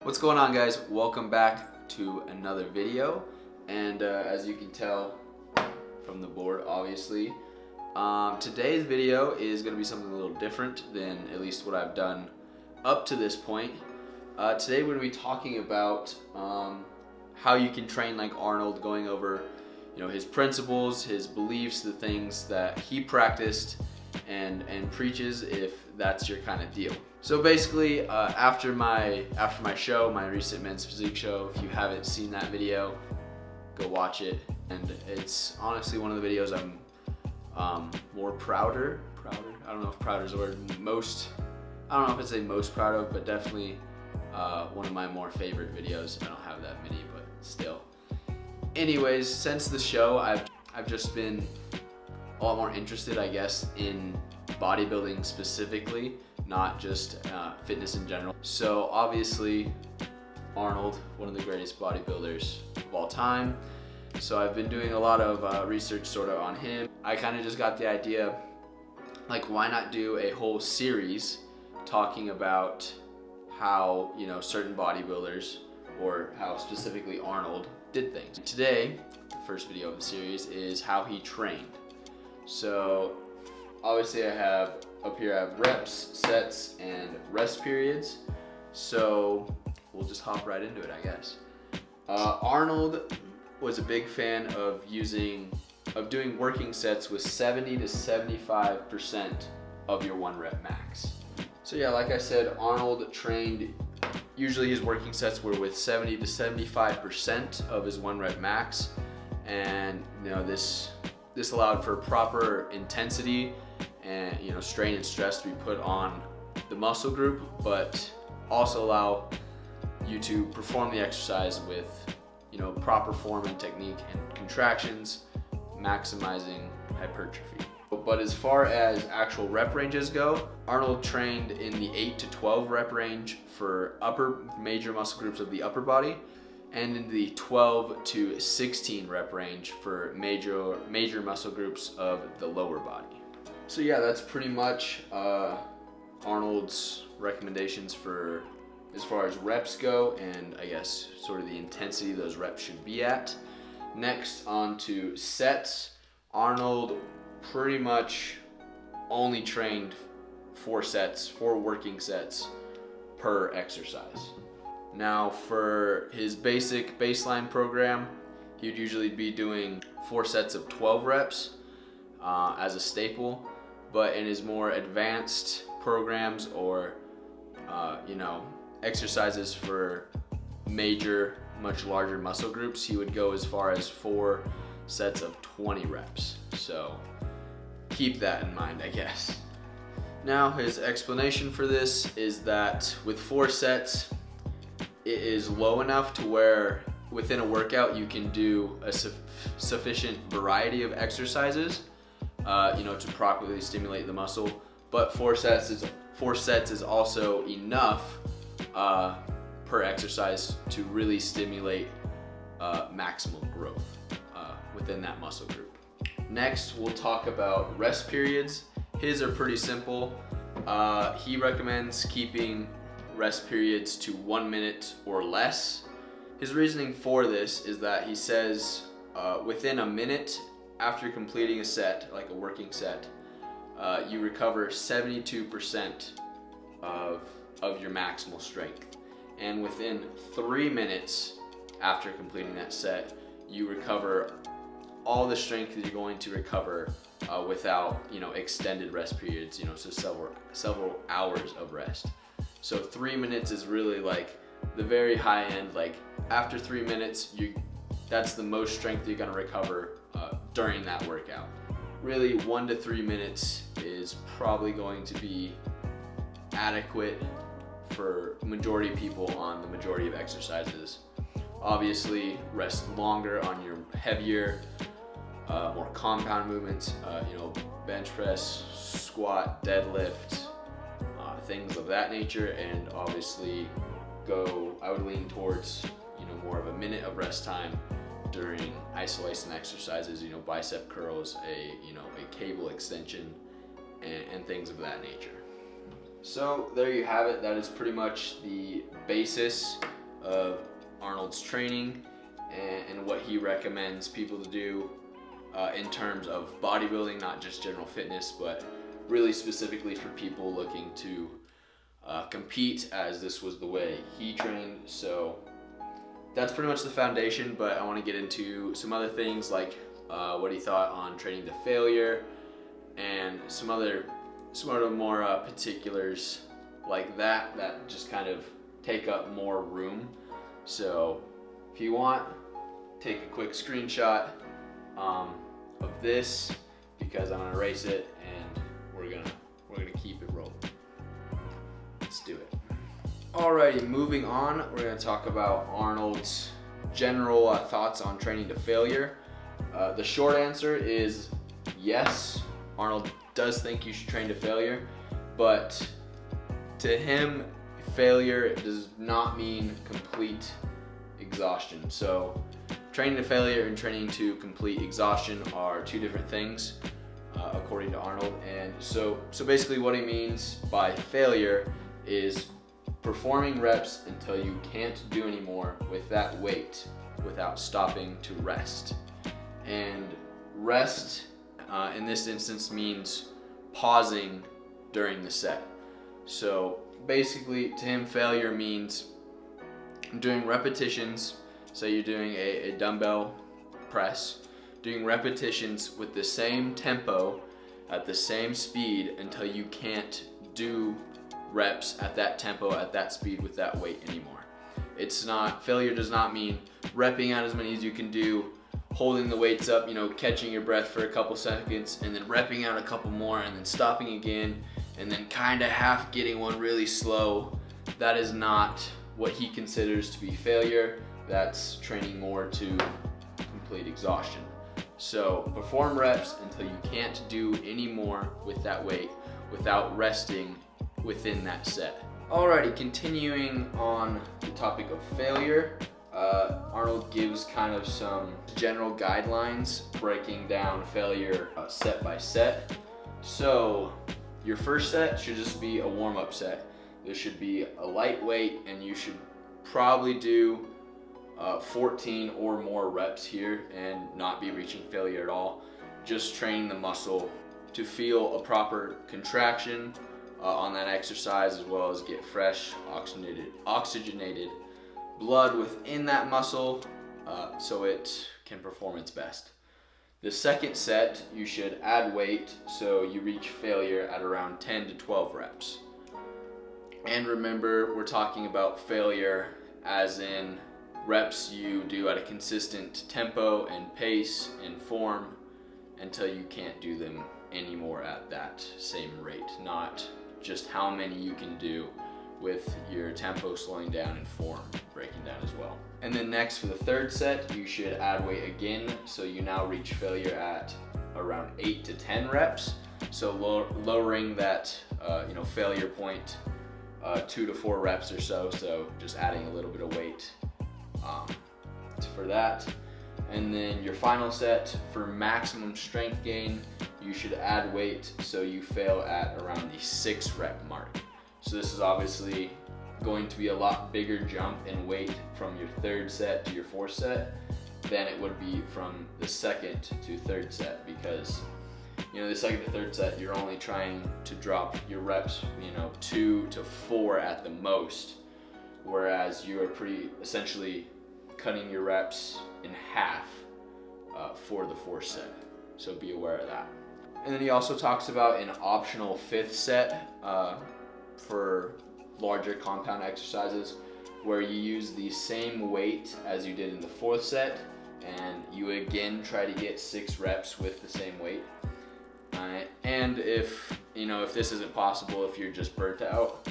What's going on, guys? Welcome back to another video, and as you can tell from the board, obviously, today's video is going to be something a little different than at least what I've done up to this point. Today we're going to be talking about how you can train like Arnold, going over his principles, his beliefs, the things that he practiced and preaches, if that's your kind of deal. So basically, after my show, my recent men's physique show, if you haven't seen that video, go watch it. And it's honestly one of the videos I'm more prouder. I don't know if prouder is the word. I don't know if it's a most proud of, but definitely one of my more favorite videos. I don't have that many, but still. Anyways, since the show, I've just been a lot more interested, I guess, in bodybuilding specifically, not just fitness in general. So obviously, Arnold, one of the greatest bodybuilders of all time. So I've been doing a lot of research sort of on him. I kind of just got the idea, like, why not do a whole series talking about how, certain bodybuilders, or how specifically Arnold, did things. Today, the first video of the series is how he trained. So obviously I have reps, sets, and rest periods. So we'll just hop right into it, I guess. Arnold was a big fan of doing working sets with 70 to 75% of your 1 rep max. So yeah, like I said, Arnold trained, usually his working sets were with 70 to 75% of his 1 rep max. And this allowed for proper intensity and strain and stress to be put on the muscle group, but also allow you to perform the exercise with proper form and technique and contractions, maximizing hypertrophy. But as far as actual rep ranges go, Arnold trained in the 8 to 12 rep range for upper major muscle groups of the upper body, and in the 12 to 16 rep range for major muscle groups of the lower body. So yeah, that's pretty much Arnold's recommendations for as far as reps go, and I guess sort of the intensity those reps should be at. Next, on to sets. Arnold pretty much only trained 4 working sets per exercise. Now, for his basic baseline program, he'd usually be doing 4 sets of 12 reps as a staple, but in his more advanced programs, or exercises for major, much larger muscle groups, he would go as far as 4 sets of 20 reps. So keep that in mind, I guess. Now, his explanation for this is that with 4 sets, it is low enough to where within a workout you can do a sufficient variety of exercises, to properly stimulate the muscle. But 4 sets is also enough per exercise to really stimulate maximal growth within that muscle group. Next, we'll talk about rest periods. His are pretty simple. He recommends keeping rest periods to 1 minute or less. His reasoning for this is that he says within a minute after completing a set, like a working set, you recover 72% of your maximal strength. And within 3 minutes after completing that set, you recover all the strength that you're going to recover without extended rest periods, so several hours of rest. So 3 minutes is really like the very high end. Like after 3 minutes, that's the most strength you're gonna recover during that workout. Really, 1 to 3 minutes is probably going to be adequate for majority of people on the majority of exercises. Obviously, rest longer on your heavier, more compound movements, bench press, squat, deadlift, things of that nature. And obviously I would lean towards more of a minute of rest time during isolation exercises, bicep curls, a cable extension, and things of that nature. So there you have it. That is pretty much the basis of Arnold's training and what he recommends people to do in terms of bodybuilding, not just general fitness, but really specifically for people looking to compete, as this was the way he trained. So that's pretty much the foundation, but I want to get into some other things like what he thought on training to failure and some other more particulars like that just kind of take up more room. So if you want, take a quick screenshot of this, because I'm gonna erase it and we're gonna keep it rolling. Let's do it. Alrighty, moving on, we're gonna talk about Arnold's general thoughts on training to failure. The short answer is yes, Arnold does think you should train to failure, but to him, failure does not mean complete exhaustion. So training to failure and training to complete exhaustion are two different things, according to Arnold. And so basically what he means by failure is performing reps until you can't do anymore with that weight without stopping to rest. And rest in this instance means pausing during the set. So basically to him, failure means doing repetitions. So you're doing a dumbbell press, doing repetitions with the same tempo at the same speed until you can't do reps at that tempo, at that speed with that weight anymore. Failure does not mean repping out as many as you can do, holding the weights up, catching your breath for a couple seconds and then repping out a couple more and then stopping again and then kind of half getting one really slow. That is not what he considers to be failure. That's training more to complete exhaustion. So perform reps until you can't do any more with that weight without resting within that set. Alrighty, continuing on the topic of failure, Arnold gives kind of some general guidelines breaking down failure set by set. So your first set should just be a warm-up set. There should be a light weight and you should probably do 14 or more reps here and not be reaching failure at all. Just training the muscle to feel a proper contraction on that exercise, as well as get fresh oxygenated blood within that muscle so it can perform its best. The second set, you should add weight so you reach failure at around 10 to 12 reps. And remember, we're talking about failure as in reps you do at a consistent tempo and pace and form until you can't do them anymore at that same rate, not just how many you can do with your tempo slowing down and form breaking down as well. And then next, for the third set, you should add weight again, so you now reach failure at around 8 to 10 reps. So lowering that failure point 2 to 4 reps or so. So just adding a little bit of weight for that. And then your final set, for maximum strength gain, you should add weight so you fail at around the 6 rep mark. So this is obviously going to be a lot bigger jump in weight from your third set to your fourth set than it would be from the second to third set, because the second to third set you're only trying to drop your reps 2 to 4 at the most, whereas you are essentially cutting your reps in half for the fourth set. So be aware of that. And then he also talks about an optional 5th set for larger compound exercises, where you use the same weight as you did in the 4th set and you again try to get 6 reps with the same weight. And if this isn't possible, if you're just burnt out,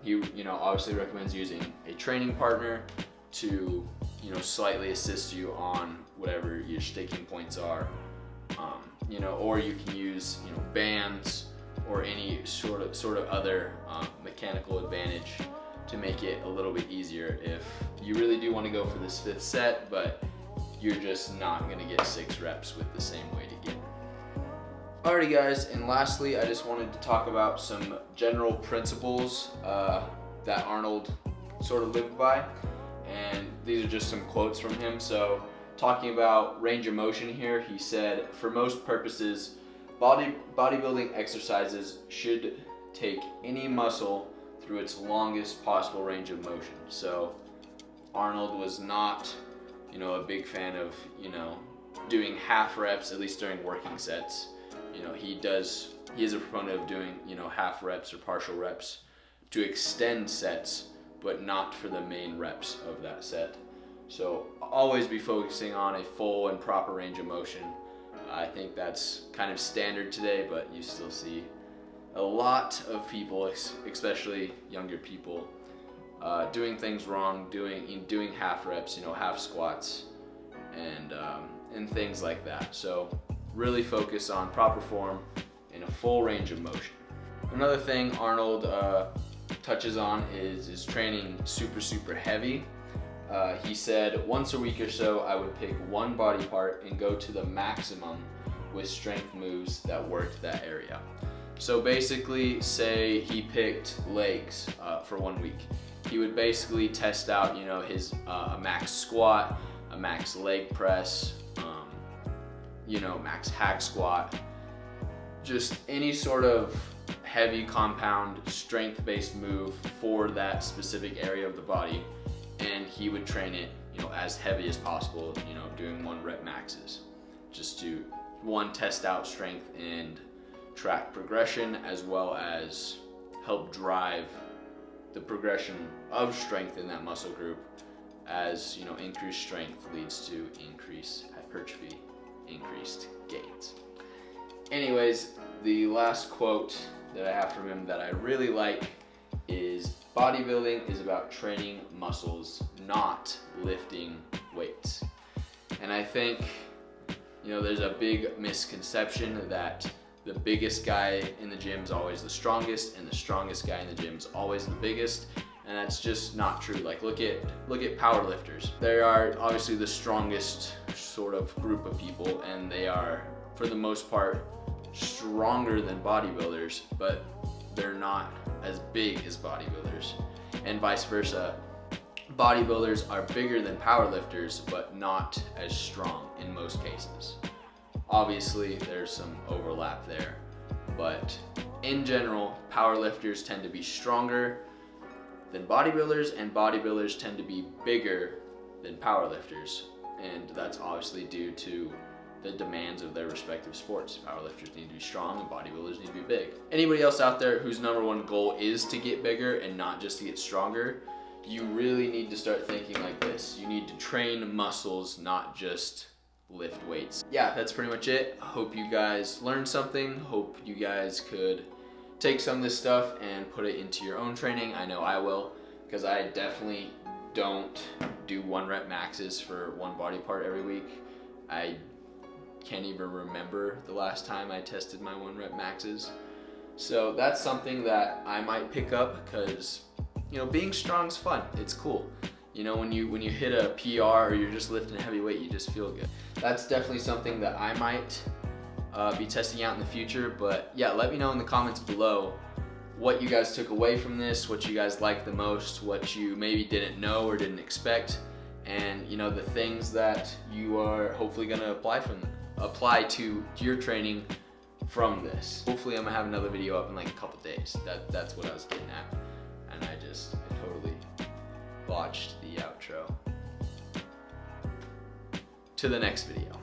he obviously recommends using a training partner to slightly assist you on whatever your sticking points are, or you can use bands or any sort of other mechanical advantage to make it a little bit easier if you really do want to go for this 5th set, but you're just not going to get 6 reps with the same weight again. Alrighty guys, and lastly, I just wanted to talk about some general principles that Arnold sort of live by, and these are just some quotes from him. So talking about range of motion here, he said, for most purposes, bodybuilding exercises should take any muscle through its longest possible range of motion. So Arnold was not, a big fan of, doing half reps, at least during working sets. He is a proponent of doing, half reps or partial reps to extend sets, but not for the main reps of that set. So always be focusing on a full and proper range of motion. I think that's kind of standard today, but you still see a lot of people, especially younger people, doing things wrong, doing half reps, half squats, and things like that. So really focus on proper form and a full range of motion. Another thing Arnold touches on is training super heavy. He said once a week or so I would pick one body part and go to the maximum with strength moves that worked that area. So basically, say he picked legs for 1 week. He would basically test out, his a max squat, a max leg press, max hack squat, just any sort of heavy compound strength-based move for that specific area of the body, and he would train it, as heavy as possible, doing 1 rep maxes, just to test out strength and track progression, as well as help drive the progression of strength in that muscle group, as increased strength leads to increased hypertrophy, increased gains. Anyways, the last quote that I have from him that I really like is, bodybuilding is about training muscles, not lifting weights. And I think there's a big misconception that the biggest guy in the gym is always the strongest, and the strongest guy in the gym is always the biggest, and that's just not true. Like look at power lifters. They are obviously the strongest sort of group of people, and they are for the most part stronger than bodybuilders, but they're not as big as bodybuilders, and vice versa. Bodybuilders are bigger than powerlifters, but not as strong in most cases. Obviously, there's some overlap there, but in general, powerlifters tend to be stronger than bodybuilders, and bodybuilders tend to be bigger than powerlifters, and that's obviously due to the demands of their respective sports. Powerlifters need to be strong and bodybuilders need to be big. Anybody else out there whose #1 goal is to get bigger and not just to get stronger, you really need to start thinking like this. You need to train muscles, not just lift weights. Yeah, that's pretty much it. I hope you guys learned something. Hope you guys could take some of this stuff and put it into your own training. I know I will, because I definitely don't do 1 rep maxes for one body part every week. I can't even remember the last time I tested my 1 rep maxes. So that's something that I might pick up, because being strong is fun. It's cool. When you hit a PR or you're just lifting a heavy weight, you just feel good. That's definitely something that I might be testing out in the future. But yeah, let me know in the comments below what you guys took away from this, what you guys liked the most, what you maybe didn't know or didn't expect, and the things that you are hopefully gonna apply to your training from this. Hopefully I'm gonna have another video up in like a couple days. That's what I was getting at, and I totally botched the outro. To the next video.